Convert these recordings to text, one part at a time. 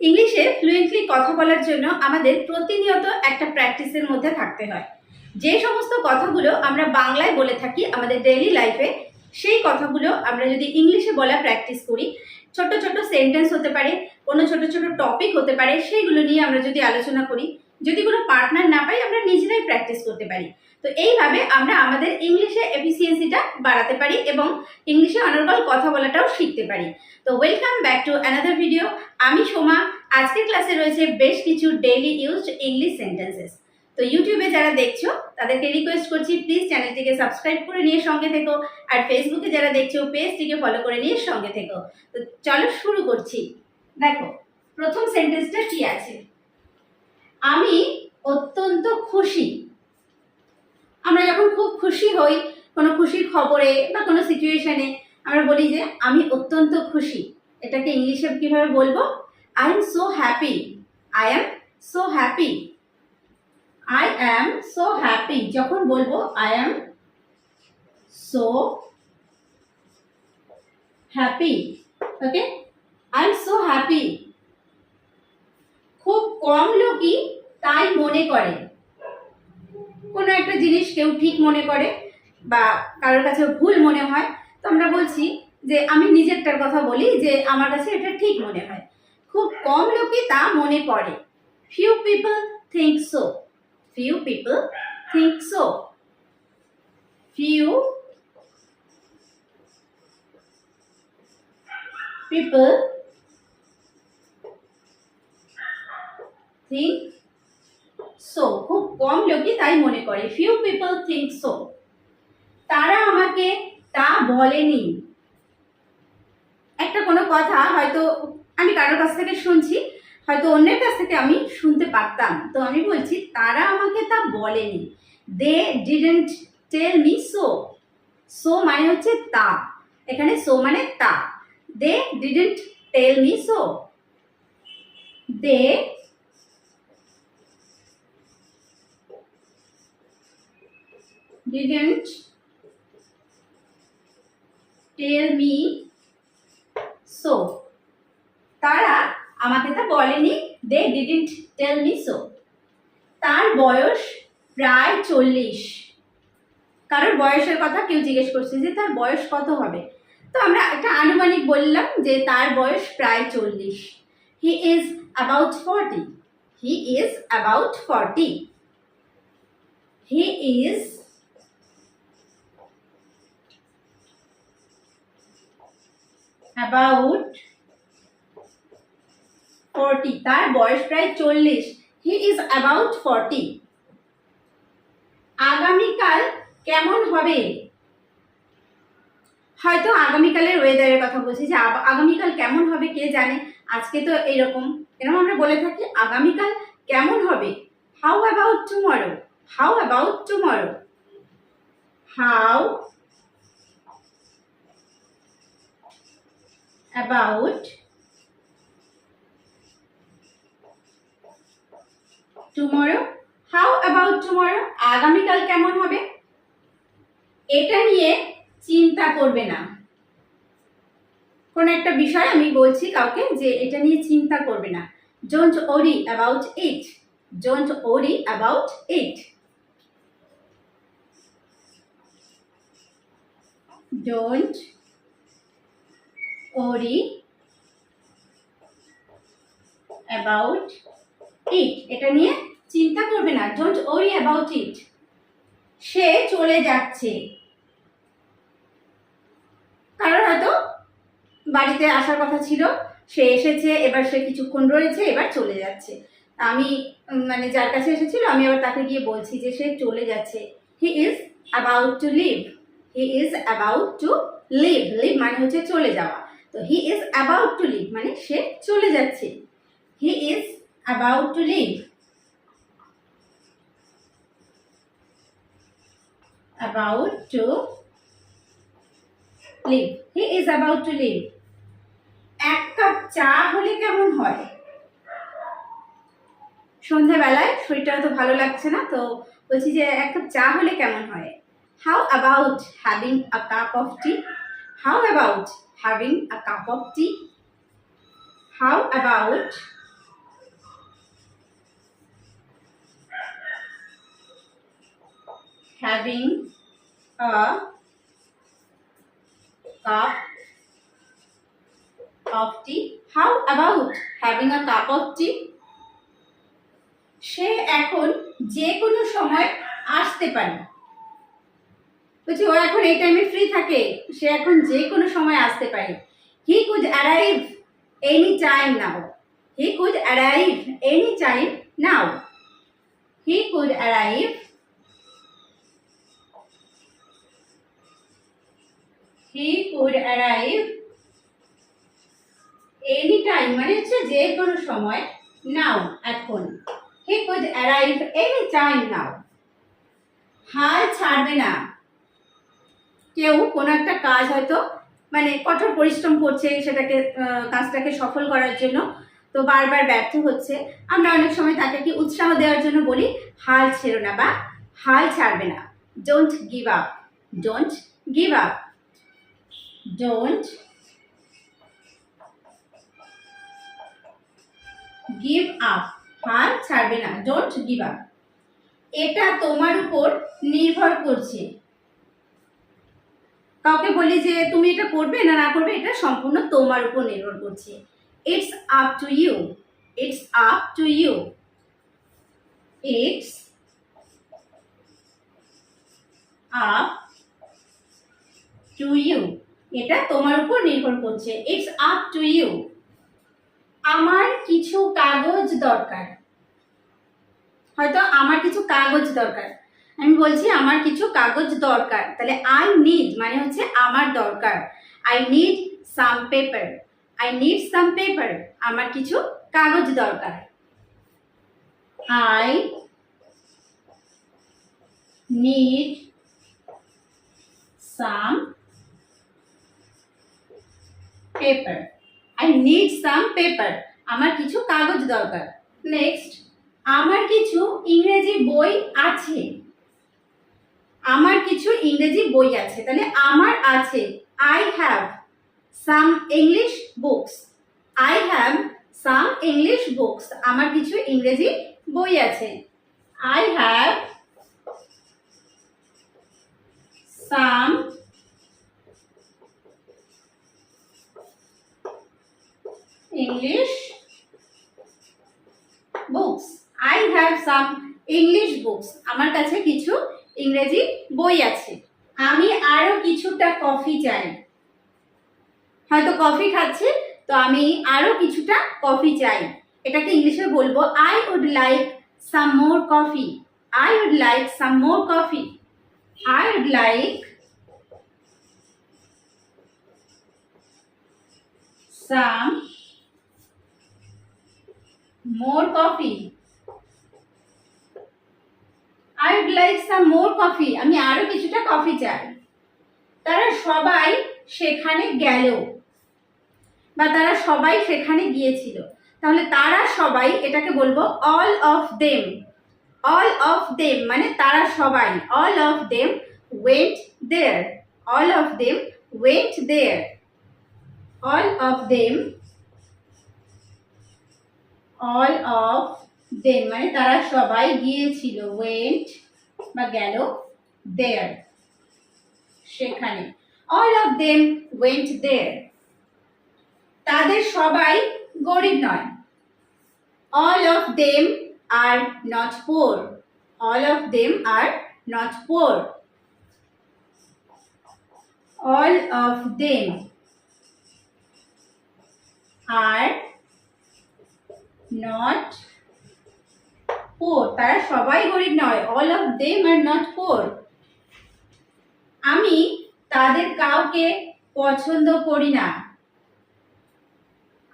ইংলিশে ফ্লুয়েন্টলি কথা বলার জন্য আমাদের প্রতিনিয়ত একটা প্র্যাকটিসের মধ্যে থাকতে হয়। যে সমস্ত কথাগুলো আমরা বাংলায় বলে থাকি আমাদের ডেইলি লাইফে, সেই কথাগুলো আমরা যদি ইংলিশে বলা প্র্যাকটিস করি, ছোট ছোট সেন্টেন্স হতে পারে, কোনো ছোট ছোট টপিক হতে পারে, সেইগুলো নিয়ে আমরা যদি আলোচনা করি, যদি কোনো পার্টনার না পাই আমরা নিজেরাই প্র্যাকটিস করতে পারি। তো এইভাবে আমরা আমাদের ইংলিশে এফিসিয়েন্সিটা বাড়াতে পারি এবং ইংলিশে অনর্গল কথা বলাটাও শিখতে পারি। তো welcome back to another video. আমি সোমা। আজকের ক্লাসে রয়েছে বেশ কিছু ডেইলি ইউজড ইংলিশ সেন্টেন্সেস। তো ইউটিউবে যারা দেখছো তাদেরকে রিকোয়েস্ট করছি প্লিজ চ্যানেলটিকে সাবস্ক্রাইব করে নিয়ে সঙ্গে থেকো, আর ফেসবুকে যারা দেখছো পেজটিকে ফলো করে নিয়ে সঙ্গে থেকো। তো চলো শুরু করছি। দেখো প্রথম সেন্টেন্সটা কি আছে, আমি অত্যন্ত খুশি। আমরা যখন খুব খুশি হই কোনো খুশির খবরে বা কোনো সিচুয়েশনে, আমরা বলি যে আমি অত্যন্ত খুশি। এটাকে ইংলিশে কিভাবে বলবো? I am so happy. I am so happy. I am so happy যখন বলবো I am so happy. Okay, I am so happy. খুব কম লোকই তাই মনে করে। কোনো একটা জিনিস কেউ ঠিক মনে করে বা কারোর কাছে ভুল মনে হয়, তো আমরা বলছি যে আমি নিজেরটার কথা বলি যে আমার কাছে এটা ঠিক মনে হয়। খুব কম লোকই তা মনে করে। Few people think so. Few people think so. Few people think so. খুব কম লোকই তাই মনে করে। Few people think so. তারা আমাকে তা বলেনি। একটা কোনো কথা হয়তো আমি কারোর কাছ থেকে শুনছি, হয়তো অন্যের কাছ থেকে আমি শুনতে পারতাম, তো আমি বলছি তারা আমাকে তা বলেনি। They didn't tell me so. So মানে হচ্ছে তা, এখানে সো মানে তা। They didn't tell me so. They didn't tell me so. তারা আমাকে তা বলেনি। They didn't tell me so. তার বয়স প্রায় 40। কারোর বয়সের কথা কেউ জিজ্ঞেস করছে যে তার বয়স কত হবে, তো আমরা একটা আনুমানিক বললাম যে তার বয়স প্রায় 40। হি is about 40। He is about 40। He is about 40। তার বয়স প্রায় 40। হি ইজ অ্যাবাউট 40। আগামীকাল কেমন হবে? হয়তো আগামীকালের ওয়েদারের কথা বলছি যে আগামীকাল কেমন হবে কে জানে, আজকে তো এরকম আমরা বলে থাকি আগামীকাল কেমন হবে। How about tomorrow. How about tomorrow. How about tomorrow. How about tomorrow, আগামীকাল কেমন হবে। এটা নিয়ে চিন্তা করবে না। কোন একটা বিষয় আমি বলছি কাউকে যে এটা নিয়ে চিন্তা করবে না। Don't worry about it. Don't worry about it. Don't worry about it, এটা নিয়ে চিন্তা করবে না। Don't worry about it. সে চলে যাচ্ছে। কারণ হয়তো বাড়িতে আসার কথা ছিল, সে এসেছে, এবার সে কিছুক্ষণ রয়েছে, এবার চলে যাচ্ছে। আমি মানে যার কাছে এসেছিল আমি আবার তাকে গিয়ে বলছি যে সে চলে যাচ্ছে। He is about to leave. He is about to leave. Leave মানে হচ্ছে চলে যাওয়া। তো he is about to leave মানে সে চলে যাচ্ছে। He is about to leave. About to leave. He is about to leave. এক কাপ চা হলে কেমন হয়? সন্ধ্যাবেলায় শরীরটা তো ভালো লাগছে না, তো বলছি যে এক কাপ চা হলে কেমন হয়। How about having a cup of T. How about having a cup of T. How about having a cup of tea. How about having a cup of tea? সে এখন যে কোনো সময় আসতে পারে। বলছি ও এখন এই টাইমে ফ্রি থাকে, সে এখন যে কোনো সময় আসতে পারে। He could arrive any time now. He could arrive any time now. He could arrive. He could arrive any time মানে হচ্ছে যে কোনো সময়, now এখন। He could arrive any time now. হাল ছাড়বে না। কেউ কোনো একটা কাজ হয়তো মানে কঠোর পরিশ্রম করছে সেটাকে কাজটাকে সফল করার জন্য, তো বারবার ব্যর্থ হচ্ছে, আমরা অনেক সময় তাকে কি উৎসাহ দেওয়ার জন্য বলি হাল ছেড়ো না বা হাল ছাড়বে না। Don't give up, don't give up, don't give up, হাল ছাড়বে না, ডোন্ট গিভ আপ। এটা তোমার উপর নির্ভর করছে। কাউকে বলি যে তুমি এটা করবে না না করবে, এটা সম্পূর্ণ তোমার উপর নির্ভর করছে। It's up to you, it's up to you, it's up to you, এটা তোমার উপর নির্ভর করছে। It's up to you. আমার কিছু কাগজ দরকার, হয়তো আমার কিছু কাগজ দরকার, আমি বলছি আমার কিছু কাগজ দরকার, তাহলে আই নিড মানে হচ্ছে আমার দরকার। I need some paper, I need some paper, আমার কিছু কাগজ দরকার। I need some paper, I need some paper, আমার কিছু কাগজ দরকার। নেক্সট, আমার কিছু ইংরেজি বই আছে, আমার কিছু ইংরেজি বই আছে, তাহলে আমার আছে I have some English books, I have some English books, আমার কিছু ইংরেজি বই আছে। I have some English books, I have some English books, আমার কাছে কিছু ইংরেজি বই আছে। আমি আরো কিছুটা কফি চাই, হয়তো কফি খাচ্ছি, তো আমি আরো কিছুটা কফি চাই, এটাকে ইংলিশে বলবো I would like some more coffee, I would like some more coffee, I would like some more coffee, I would like some more coffee, আমি আরো কিছুটা কফি চাই। তারা সবাই সেখানে গেল বা তারা সবাই সেখানে গিয়েছিল, তাহলে তারা সবাই এটাকে বলবো all of them, all of them মানে তারা সবাই, all of them went there, all of them went there, all of them, all of them মানে তারা সবাই গিয়েছিল, went বা গেল, there সেখানে, all of them went there। তাদের সবাই গরিব নয়, all of them are not poor, all of them are not poor, all of them are not poor, তারা সবাই গরিব নয়, all of them are not poor। আমি তাদের কাউকে পছন্দ করি না,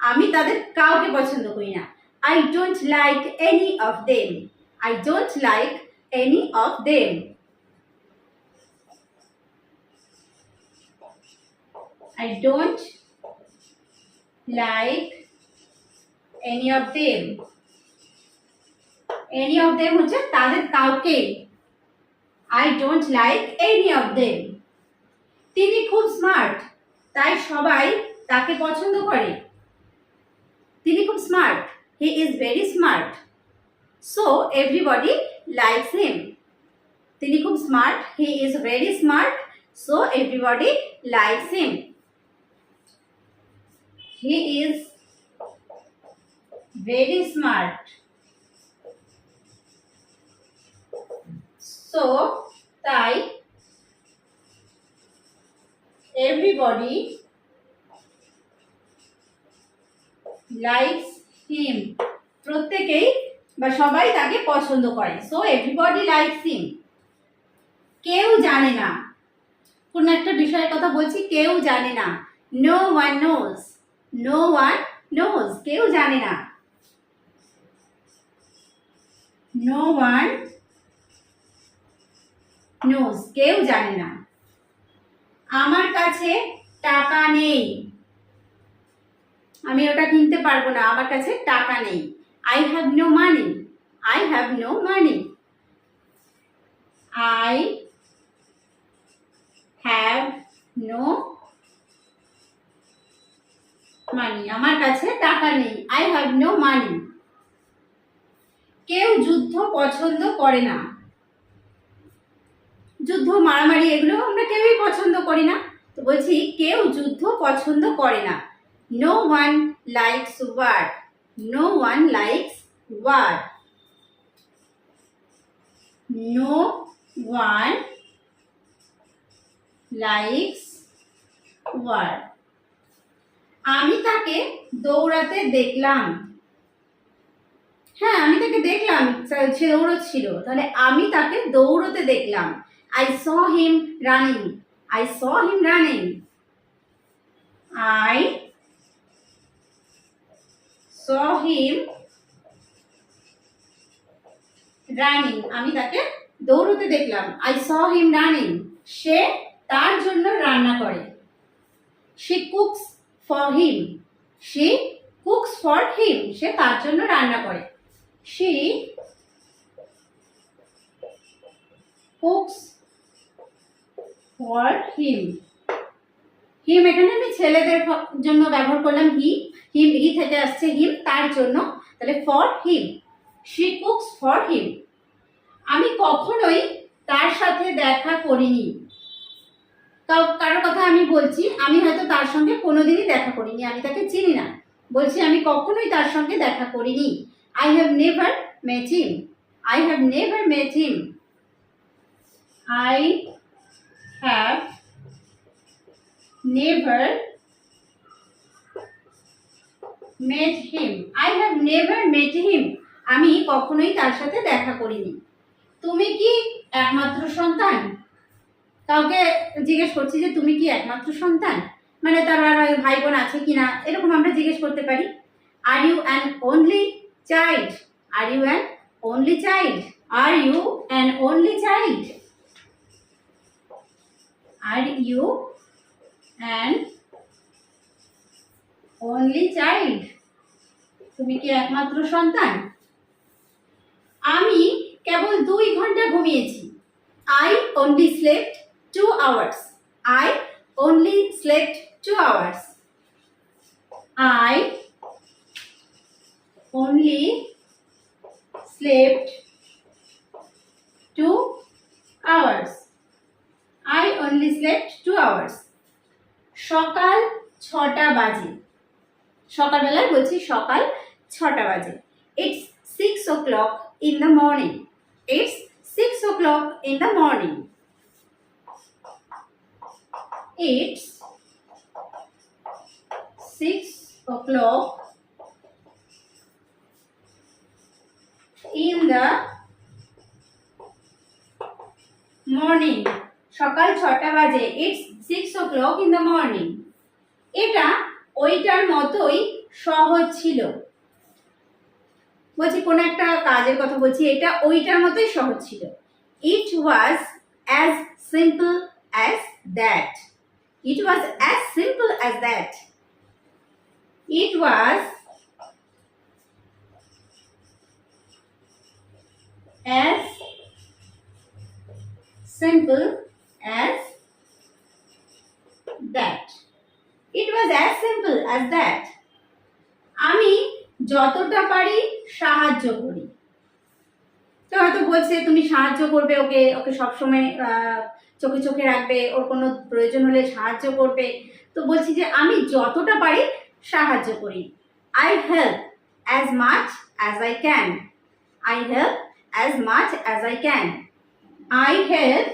আমি তাদের কাউকে পছন্দ করি না, I don't like any of them, I don't like any of them, I don't like any of them, any of them হচ্ছে তাদের কাউকে, I don't like any of them। তিনি খুব স্মার্ট, তাই সবাই তাকে পছন্দ করে, তিনি খুব smart, he is very smart, so everybody likes him, তিনি খুব smart, he is very smart, so everybody likes him. He is very smart, so তাই everybody likes him, প্রত্যেকেই বা সবাই তাকে পছন্দ করে, সো everybody likes him। কেউ জানে না, কোন একটা বিষয়ের কথা বলছি, কেউ জানে না, no one knows, no one knows, কেউ জানে না, no one knows, কেউ জানে না। আমার কাছে টাকা নেই, আমি ওটা কিনতে পারবো না, আমার কাছে টাকা নেই, I have no money, I have no money, I have no money, আমার কাছে টাকা নেই, I have no money। কেউ যুদ্ধ পছন্দ করে না, যুদ্ধ মারামারি এগুলো আমরা কেউই পছন্দ করি না, তো বলছি কেউ যুদ্ধ পছন্দ করে না, no one likes war, no one likes war, no one likes war। আমি তাকে দৌড়াতে দেখলাম, হ্যাঁ আমি তাকে দেখলাম সে দৌড়চ্ছিল, তাহলে আমি তাকে দৌড়তে দেখলাম, I saw him running, I saw him running, I saw him running, আমি তাকে দৌড়তে দেখলাম, I saw him running। সে তার জন্য রান্না করে, she cooks for him, she cooks for him, সে তার জন্য রান্না করে, she cooks for him। হিম এখানে আমি ছেলেদের জন্য ব্যবহার করলাম, হি থেকে আসছে হিম, তার জন্য, তাহলে for him, she cooks for him। আমি কখনোই তার সাথে দেখা করিনি, কারোর কথা আমি বলছি, আমি হয়তো তার সঙ্গে কোনোদিনই দেখা করিনি, আমি তাকে চিনি না, বলছি আমি কখনোই তার সঙ্গে দেখা করিনি, I have never met him, I have never met him, I have never met him, I have never met him, আমি কখনোই তার সাথে দেখা করিনি। তুমি কি একমাত্র সন্তান, কাউকে জিজ্ঞেস করছি যে তুমি কি একমাত্র সন্তান, মানে তার ভাই বোন আছে কিনা, এরকম আমরা জিজ্ঞেস করতে পারি। Are you an only child, are you an only child, are you an only child, are you an only child, তুমি কি একমাত্র সন্তান। আমি কেবল 2 ঘন্টা ঘুমিয়েছি, I only slept 2 hours, I only slept 2 hours, I only slept 2 hours, I only slept 2 hours। সকাল 6টা বাজে, সকালবেলায় বলছি সকাল 6টা বাজে, It's 6 o'clock in the morning, It's 6 o'clock in the morning, It's 6 o'clock in the morning, সকাল 6টা বাজে, It's 6 o'clock in the morning। এটা ওইটার মতোই সহজ ছিল, বলছি কোন একটা কাজের কথা বলছি, এটা ওইটার মতোই সহজ ছিল, It was as simple as that, It was as simple as that, It was as simple as that, It was as simple as that। আমি যতটা পারি সাহায্য করি, তো হয়তো বলছে তুমি সাহায্য করবে ওকে, ওকে সবসময় চোখে চোখে রাখবে, ওর কোনো প্রয়োজন হলে সাহায্য করবে। তো বলছি যে আমি যতটা পারি সাহায্য করি। I help as much as I can. I help as much as I can. I help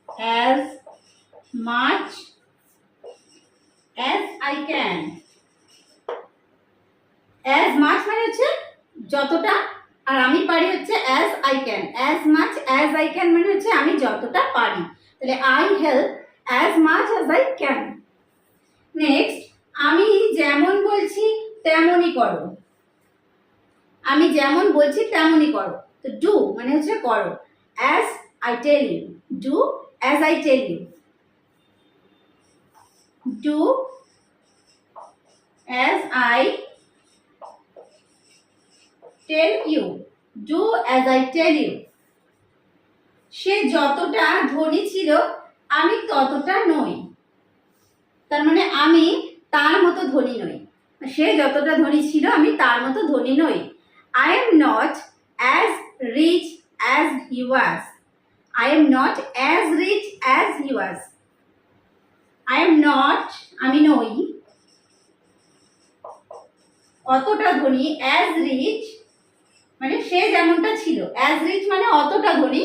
as much as I can. As much মানে হচ্ছে যতটা, আর আমি পারি হচ্ছে as I can. As much as I can মানে হচ্ছে আমি যতটা পারি। তাহলে I help as much as I can. Next, আমি যেমন বলছি তেমনই করো। আমি যেমন বলছি তেমনই করো। তো ডু মানে হচ্ছে করো। As I tell you, do as I tell you. Do as I tell you, do as I tell you. সে যতটা ধনী ছিল আমি ততটা নই। তার মানে আমি তার মতো ধনী নই। সে যতটা ধনী ছিল আমি তার মতো ধনী নই। I am not as rich as he was. I am not as rich as he was. I am not আমি নই অতটা ধনী, অ্যাজ রিচ মানে সে যেমনটা ছিল, অ্যাজ রিচ মানে অতটা ধনী,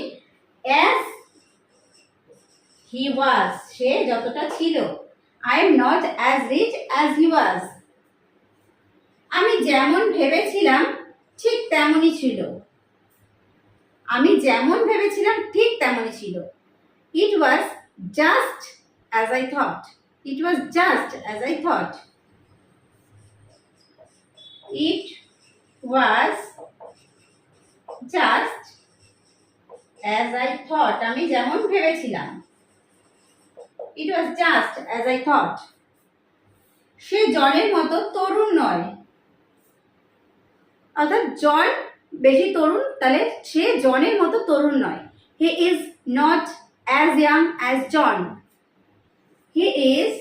অ্যাজ হি ওয়াজ সে যতটা ছিল। I am not as rich as he was. আমি যেমন ভেবেছিলাম ঠিক তেমনই ছিল। আমি যেমন ভেবেছিলাম ঠিক তেমনই ছিল। It was just as I thought. It was just as I thought. It was just as I thought আমি যেমন ভেবেছিলাম। It was just as I thought. সে জনের মতো তরুণ নয়। অর্থাৎ জন বেশি তরুণ, তাহলে সে জনের মতো তরুণ নয়। He is not as young as John. He is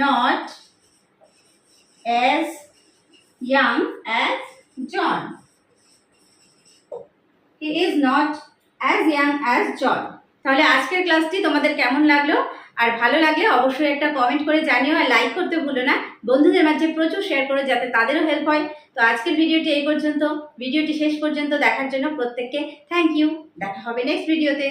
not as young as John. He is not as young as John. তাহলে আজকের ক্লাসটি তোমাদের কেমন লাগলো? আর ভালো লাগলে অবশ্যই একটা কমেন্ট করে জানিও, আর লাইক করতে ভুলো না। বন্ধুদের মাঝে প্রচুর শেয়ার করো যাতে তাদেরও হেল্প হয়। তো আজকের ভিডিওটি এই পর্যন্ত। ভিডিওটি শেষ পর্যন্ত দেখার জন্য প্রত্যেককে থ্যাংক ইউ। দেখা হবে নেক্সট ভিডিওতে।